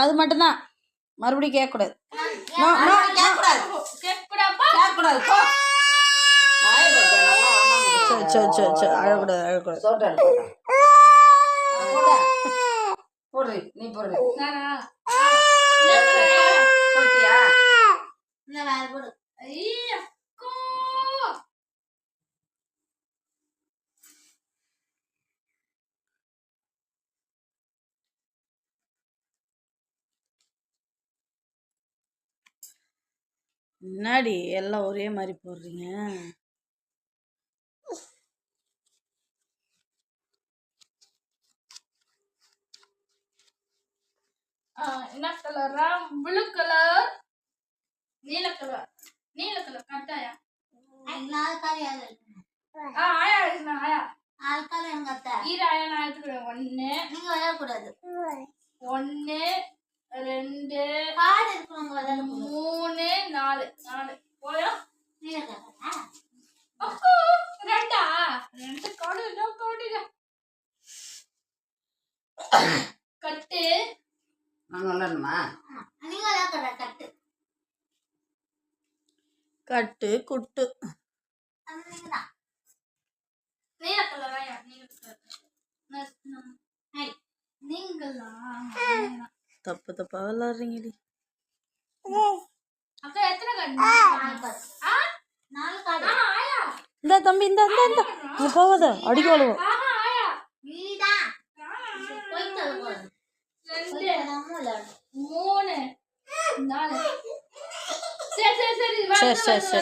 அது மட்டும்தான், மறுபடியும் கேட்கக்கூடாது. அழக்கூடாது அழக்கூடாது. நீ போடு. முன்னாடி எல்லாம் ஒரே மாதிரி போடுறீங்க. என்ன கலரா? ப்ளூ கலர், நீல கலர். நீல கலர் கட்டாயா? ஆயா இருக்குண்ணா. ஆயா ஈராயா நான் எடுத்துக்கிறேன். 1 நீங்க விளையாடக்கூடாது. 1 2 3 4 போயா? ரெண்டா? 2 கோடி கட்டு. நான் விளையாடணுமா? நீங்க விளையாடுற கட்டு. கட்டு குட்டு. நீல கலராயா? நீங்களா? தப்பு தப்பா விளாடுறீங்கடி. அக்கா எத்தனை கட்டு? 4 கார்டு. ஆயா இந்த தம்பி இந்த இந்த இந்த நீ போகாத, அடிக்க வளவும். ஆயா நீடா போய்ட்டு வா. 2 3 4 சரி சரி